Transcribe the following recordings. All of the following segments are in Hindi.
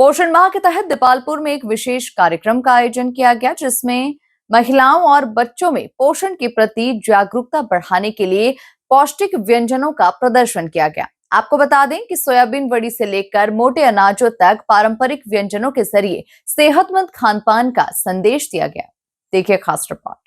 पोषण माह के तहत दीपालपुर में एक विशेष कार्यक्रम का आयोजन किया गया, जिसमें महिलाओं और बच्चों में पोषण के प्रति जागरूकता बढ़ाने के लिए पौष्टिक व्यंजनों का प्रदर्शन किया गया। आपको बता दें कि सोयाबीन वड़ी से लेकर मोटे अनाजों तक पारंपरिक व्यंजनों के जरिए सेहतमंद खानपान का संदेश दिया गया। देखिए खास रिपोर्ट।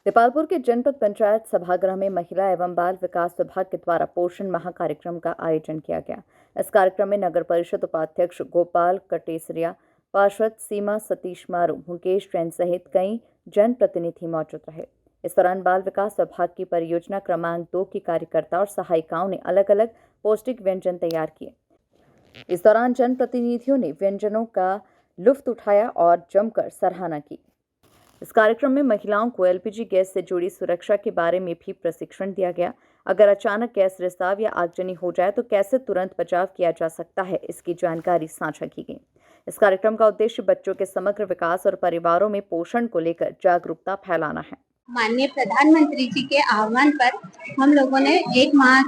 दीपालपुर के जनपद पंचायत सभागृह में महिला एवं बाल विकास विभाग के द्वारा पोषण माह कार्यक्रम का आयोजन किया गया। इस कार्यक्रम में नगर परिषद उपाध्यक्ष गोपाल कटेसरिया, पार्षद सीमा सतीश मारू, मुकेश जैन सहित कई जनप्रतिनिधि मौजूद रहे। इस दौरान बाल विकास विभाग की परियोजना क्रमांक 2 की कार्यकर्ता और सहायिकाओं ने अलग अलग पौष्टिक व्यंजन तैयार किए। इस दौरान जनप्रतिनिधियों ने व्यंजनों का लुत्फ उठाया और जमकर सराहना की। इस कार्यक्रम में महिलाओं को एलपीजी गैस से जुड़ी सुरक्षा के बारे में भी प्रशिक्षण दिया गया। अगर अचानक गैस रिसाव या आगजनी हो जाए तो कैसे तुरंत बचाव किया जा सकता है, इसकी जानकारी साझा की गई। इस कार्यक्रम का उद्देश्य बच्चों के समग्र विकास और परिवारों में पोषण को लेकर जागरूकता फैलाना है। माननीय प्रधानमंत्री जी के आह्वान पर हम लोगों ने एक माह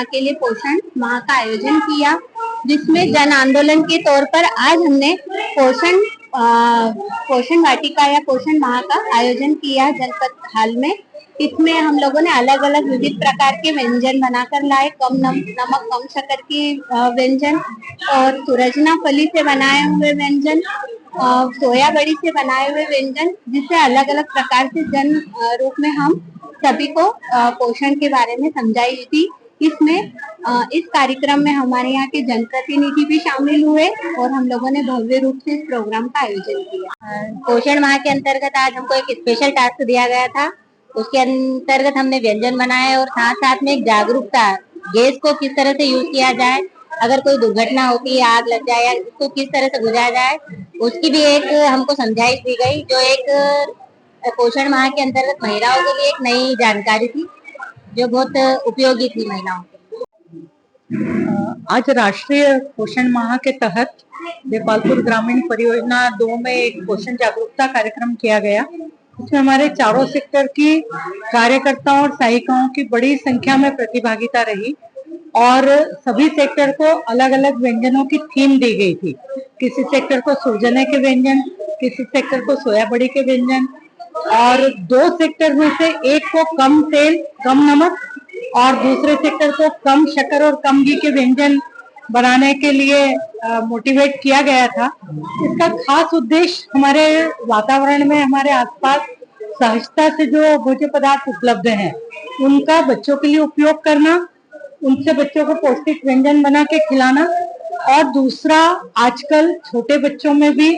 के लिए पोषण माह का आयोजन किया, जिसमें जन आंदोलन के तौर पर आज हमने पोषण वाटिका या पोषण माह का आयोजन किया जनपद हाल में। इसमें हम लोगों ने अलग अलग विविध प्रकार के व्यंजन बनाकर लाए। कम नमक कम शक्कर के व्यंजन और सूरजना फली से बनाए हुए व्यंजन, सोया बड़ी से बनाए हुए व्यंजन, जिससे अलग अलग प्रकार से जन रूप में हम सभी को पोषण के बारे में समझाई थी। इसमें इस कार्यक्रम में हमारे यहाँ के जनप्रतिनिधि भी शामिल हुए और हम लोगों ने भव्य रूप से इस प्रोग्राम का आयोजन किया। पोषण माह के अंतर्गत आज हमको एक स्पेशल टास्क दिया गया था। उसके अंतर्गत हमने व्यंजन बनाए और साथ साथ में एक जागरूकता, गैस को किस तरह से यूज किया जाए, अगर कोई दुर्घटना होती है, आग लग जाए या उसको किस तरह से बुझाया जाए, उसकी भी एक हमको समझाइश दी गई, जो एक पोषण माह के अंतर्गत महिलाओं के लिए एक नई जानकारी थी, जो बहुत उपयोगी थी महिलाओं के लिए। आज राष्ट्रीय पोषण माह के तहत दीपालपुर ग्रामीण परियोजना 2 में एक पोषण जागरूकता कार्यक्रम किया गया। इसमें हमारे चारों सेक्टर की कार्यकर्ताओं और सहायिकाओं की बड़ी संख्या में प्रतिभागिता रही और सभी सेक्टर को अलग अलग व्यंजनों की थीम दी गई थी। किसी सेक्टर को सूरजने के व्यंजन, किसी सेक्टर को सोया बड़ी के व्यंजन और 2 सेक्टर में से एक को कम तेल कम नमक और दूसरे सेक्टर को कम शक्कर और कम घी के व्यंजन बनाने के लिए मोटिवेट किया गया था। इसका खास उद्देश्य हमारे वातावरण में, हमारे आसपास सहजता से जो भोज्य पदार्थ उपलब्ध हैं, उनका बच्चों के लिए उपयोग करना, उनसे बच्चों को पौष्टिक व्यंजन बना के खिलाना और दूसरा, आजकल छोटे बच्चों में भी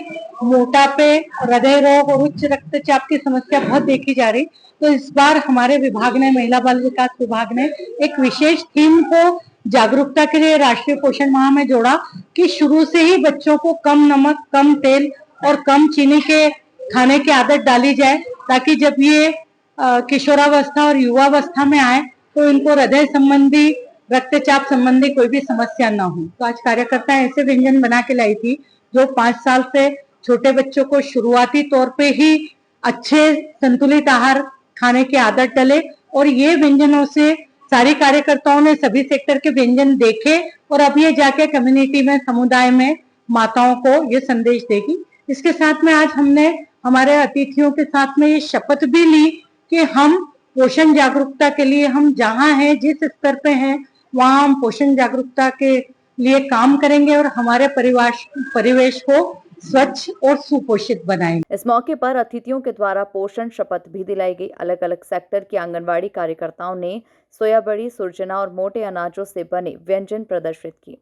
मोटापे, हृदय रोग और उच्च रक्तचाप की समस्या बहुत देखी जा रही। तो इस बार हमारे विभाग ने, महिला बाल विकास विभाग ने एक विशेष थीम को जागरूकता के लिए राष्ट्रीय पोषण माह में जोड़ा कि शुरू से ही बच्चों को कम नमक, कम तेल और कम चीनी के खाने की आदत डाली जाए, ताकि जब ये किशोरावस्था और युवावस्था में आए तो इनको हृदय संबंधी, रक्तचाप संबंधी कोई भी समस्या न हो। तो आज कार्यकर्ता ऐसे व्यंजन बना के लाई थी जो 5 साल से छोटे बच्चों को शुरुआती तौर पे ही अच्छे संतुलित आहार खाने की आदत डले और ये व्यंजनों से सारी कार्यकर्ताओं ने सभी सेक्टर के व्यंजन देखे और अब ये जाके कम्युनिटी में, समुदाय में माताओं को ये संदेश देगी। इसके साथ में आज हमने हमारे अतिथियों के साथ में ये शपथ भी ली कि हम पोषण जागरूकता के लिए, हम जहाँ हैं, जिस स्तर पे हैं, वहाँ हम पोषण जागरूकता के लिए काम करेंगे और हमारे परिवेश को स्वच्छ और सुपोषित बनाएंगे। इस मौके पर अतिथियों के द्वारा पोषण शपथ भी दिलाई गई। अलग अलग सेक्टर की आंगनबाड़ी कार्यकर्ताओं ने सोया बड़ी, सूरजना और मोटे अनाजों से बने व्यंजन प्रदर्शित किए।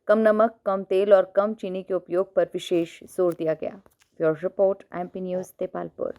कम नमक, कम तेल और कम चीनी के उपयोग पर विशेष जोर दिया गया। Bureau report, MP news, Dipalpur.